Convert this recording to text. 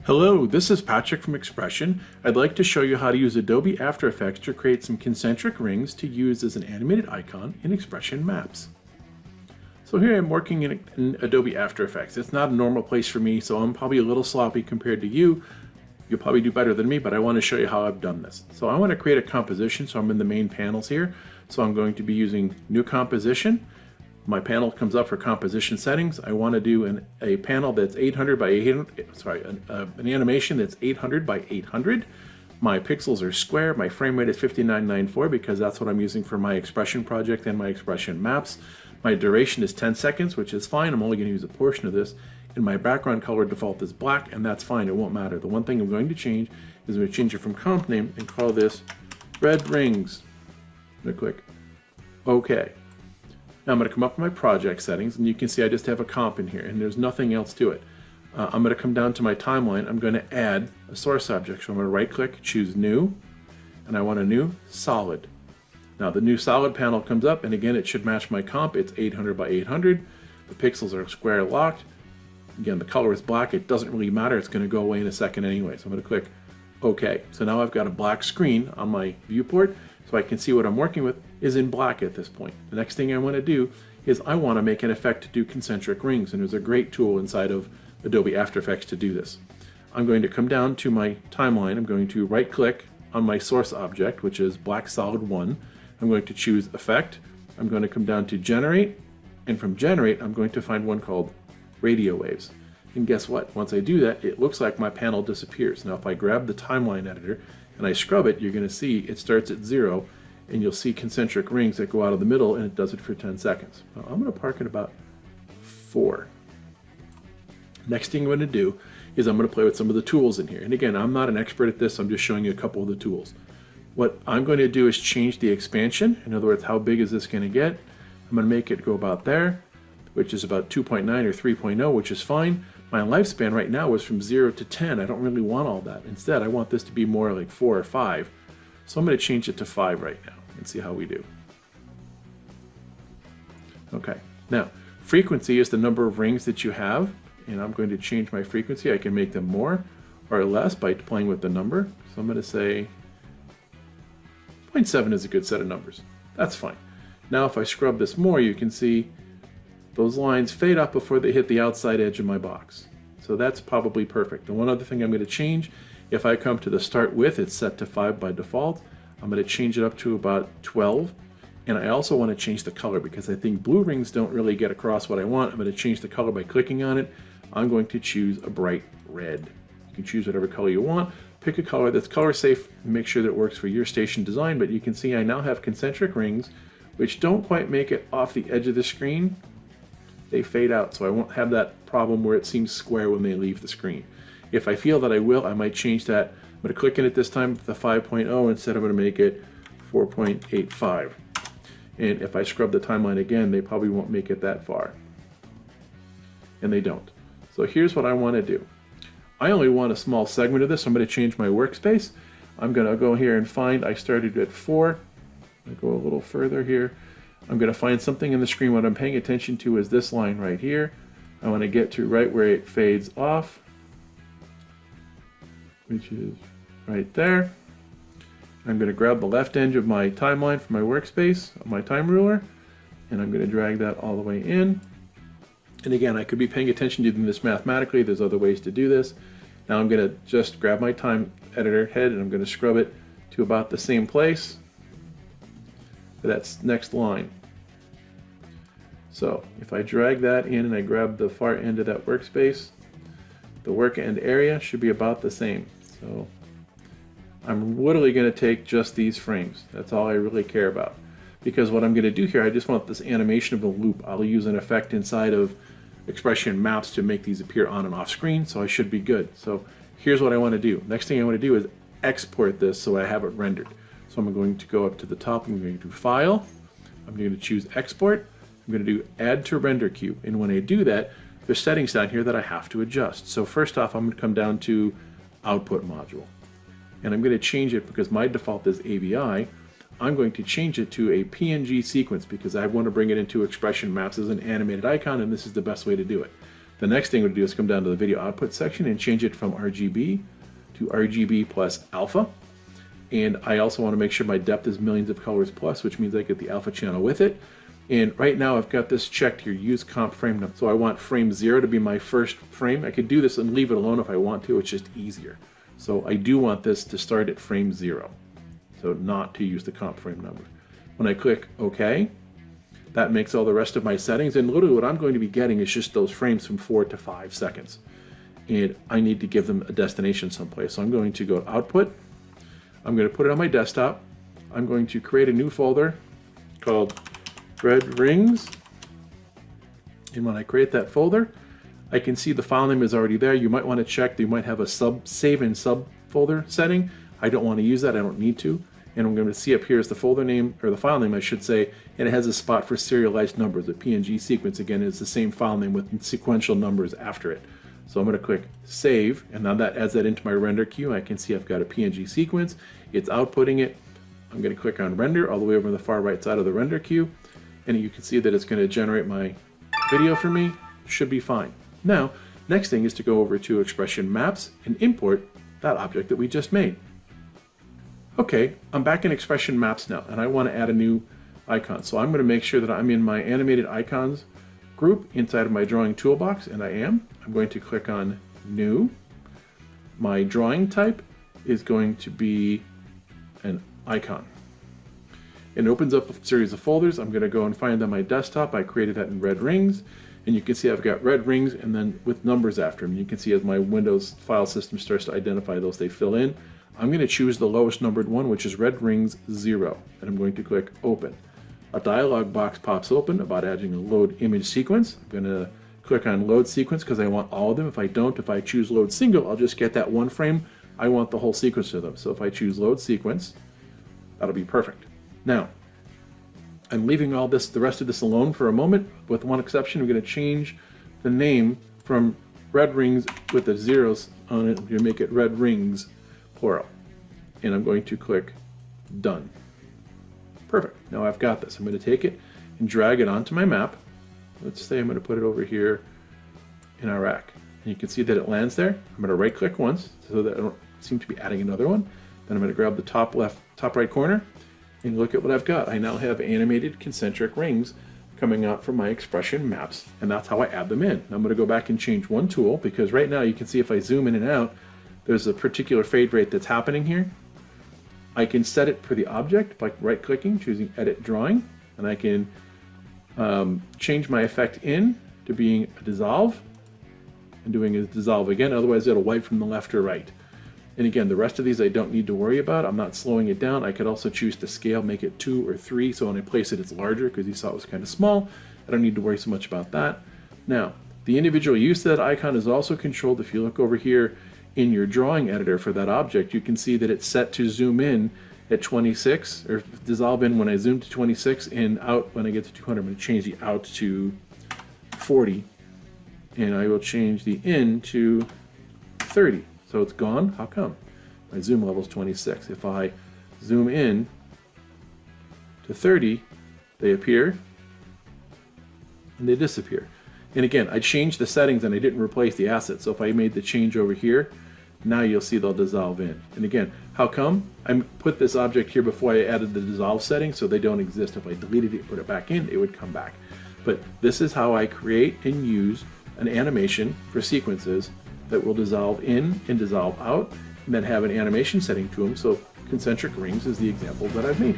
Hello, this is Patrick from XPression. I'd like to show you how to use Adobe After Effects to create some concentric rings to use as an animated icon in XPression Maps. So here I'm working in Adobe After Effects. It's not a normal place for me, so I'm probably a little sloppy compared to you. You'll probably do better than me, but I want to show you how I've done this. So I want to create a composition, so I'm in the main panels here. So I'm going to be using New Composition. My panel comes up for composition settings. I want to do a panel that's 800 by 800, an animation that's 800 by 800. My pixels are square. My frame rate is 5994 because that's what I'm using for my XPression project and my XPression Maps. My duration is 10 seconds, which is fine. I'm only going to use a portion of this. And my background color default is black, and that's fine. It won't matter. The one thing I'm going to change is I'm going to change it from comp name and call this Red Rings. I'm going to click OK. Now I'm going to come up to my project settings, and you can see I just have a comp in here, and there's nothing else to it. I'm going to come down to my timeline. I'm going to add a source object. So I'm going to right click, choose New, and I want a new solid. Now the new solid panel comes up, and again it should match my comp. It's 800 by 800. The pixels are square locked. Again, the color is black. It doesn't really matter. It's going to go away in a second anyway. So I'm going to click OK. So now I've got a black screen on my viewport, so I can see what I'm working with is in black at this point. The next thing I want to do is I want to make an effect to do concentric rings, and there's a great tool inside of Adobe After Effects to do this. I'm going to come down to my timeline. I'm going to right click on my source object, which is black solid 1. I'm going to choose Effect. I'm going to come down to Generate, and from Generate I'm going to find one called Radio Waves. And guess what? Once I do that, it looks like my panel disappears. Now if I grab the timeline editor and I scrub it, you're going to see it starts at 0, and you'll see concentric rings that go out of the middle, and it does it for 10 seconds. Now, I'm going to park at about 4. Next thing I'm going to do is I'm going to play with some of the tools in here. And again, I'm not an expert at this, I'm just showing you a couple of the tools. What I'm going to do is change the expansion. In other words, how big is this going to get? I'm going to make it go about there, which is about 2.9 or 3.0, which is fine. My lifespan right now is from 0 to 10. I don't really want all that. Instead, I want this to be more like 4 or 5. So I'm going to change it to 5 right now and see how we do. Okay, now frequency is the number of rings that you have, and I'm going to change my frequency. I can make them more or less by playing with the number. So I'm going to say 0.7 is a good set of numbers. That's fine. Now if I scrub this more, you can see those lines fade up before they hit the outside edge of my box. So that's probably perfect. And one other thing I'm going to change, if I come to the start width, it's set to 5 by default. I'm going to change it up to about 12. And I also want to change the color because I think blue rings don't really get across what I want. I'm going to change the color by clicking on it. I'm going to choose a bright red. You can choose whatever color you want. Pick a color that's color safe and make sure that it works for your station design. But you can see I now have concentric rings which don't quite make it off the edge of the screen. They fade out, so I won't have that problem where it seems square when they leave the screen. If I feel that I will, I might change that. I'm going to click in it this time with the 5.0 instead. I'm going to make it 4.85. And if I scrub the timeline again, they probably won't make it that far. And they don't. So here's what I want to do. I only want a small segment of this, so I'm going to change my workspace. I'm going to go here and find, I started at 4. I go a little further here. I'm going to find something in the screen. What I'm paying attention to is this line right here. I want to get to right where it fades off, which is right there. I'm going to grab the left edge of my timeline from my workspace, my time ruler, and I'm going to drag that all the way in. And again, I could be paying attention to this mathematically. There's other ways to do this. Now I'm going to just grab my time editor head and I'm going to scrub it to about the same place for that next line. So if I drag that in and I grab the far end of that workspace, the work end area should be about the same. So I'm literally going to take just these frames. That's all I really care about. Because what I'm going to do here, I just want this animation of a loop. I'll use an effect inside of XPression Maps to make these appear on and off screen, so I should be good. So here's what I want to do. Next thing I want to do is export this so I have it rendered. So I'm going to go up to the top, I'm going to do File, I'm going to choose Export, I'm going to do Add to Render Queue, and when I do that, there's settings down here that I have to adjust. So first off, I'm going to come down to Output Module, and I'm going to change it because my default is AVI. I'm going to change it to a PNG sequence because I want to bring it into XPression Maps as an animated icon, and this is the best way to do it. The next thing we'll do is come down to the video output section and change it from RGB to RGB plus alpha. And I also want to make sure my depth is millions of colors plus, which means I get the alpha channel with it. And right now I've got this checked here, use comp frame number. So I want frame 0 to be my first frame. I could do this and leave it alone if I want to, it's just easier. So I do want this to start at frame 0, so not to use the comp frame number. When I click OK, that makes all the rest of my settings, and literally what I'm going to be getting is just those frames from 4 to 5 seconds. And I need to give them a destination someplace. So I'm going to go to Output, I'm going to put it on my desktop, I'm going to create a new folder called Red Rings, and when I create that folder, I can see the file name is already there. You might want to check that you might have a save in subfolder setting. I don't want to use that, I don't need to. And I'm going to see up here is the folder name, or the file name I should say, and it has a spot for serialized numbers. The PNG sequence, again, is the same file name with sequential numbers after it. So I'm going to click Save, and now that adds that into my render queue. I can see I've got a PNG sequence. It's outputting it. I'm going to click on Render all the way over on the far right side of the render queue, and you can see that it's going to generate my video for me. Should be fine. Now, next thing is to go over to XPression Maps and import that object that we just made. Okay, I'm back in XPression Maps now, and I want to add a new icon. So I'm going to make sure that I'm in my animated icons group inside of my drawing toolbox, and I am. I'm going to click on New. My drawing type is going to be an icon. It opens up a series of folders. I'm going to go and find on my desktop. I created that in Red Rings, and you can see I've got red rings and then with numbers after them. You can see as my Windows file system starts to identify those, they fill in. I'm going to choose the lowest numbered one, which is Red Rings 0, and I'm going to click Open. A dialog box pops open about adding a load image sequence. I'm going to click on Load Sequence because I want all of them. If I choose Load Single, I'll just get that one frame. I want the whole sequence of them. So if I choose Load Sequence, that'll be perfect. Now, I'm leaving all this, the rest of this alone for a moment, with one exception. I'm going to change the name from Red Rings with the zeros on it. I'm going to make it Red Rings, plural. And I'm going to click Done. Perfect. Now I've got this. I'm going to take it and drag it onto my map. Let's say I'm going to put it over here in Iraq. And you can see that it lands there. I'm going to right click once so that I don't seem to be adding another one. Then I'm going to grab the top right corner and look at what I've got. I now have animated concentric rings coming out from my XPression Maps, and that's how I add them in. Now I'm going to go back and change one tool, because right now you can see if I zoom in and out, there's a particular fade rate that's happening here. I can set it for the object by right-clicking, choosing Edit Drawing, and I can change my effect in to being a dissolve, and doing a dissolve again, otherwise it'll wipe from the left or right. And again, the rest of these I don't need to worry about. I'm not slowing it down. I could also choose to scale, make it 2 or 3, so when I place it, it's larger, because you saw it was kind of small. I don't need to worry so much about that. Now, the individual use of that icon is also controlled. If you look over here in your drawing editor for that object, you can see that it's set to zoom in at 26, or dissolve in when I zoom to 26, and out when I get to 200. I'm going to change the out to 40, and I will change the in to 30. So it's gone. How come? My zoom level is 26. If I zoom in to 30, they appear and they disappear. And again, I changed the settings and I didn't replace the asset. So if I made the change over here, now you'll see they'll dissolve in. And again, how come? I put this object here before I added the dissolve setting, so they don't exist. If I deleted it, put it back in, it would come back. But this is how I create and use an animation for sequences that will dissolve in and dissolve out, and then have an animation setting to them. So concentric rings is the example that I've made.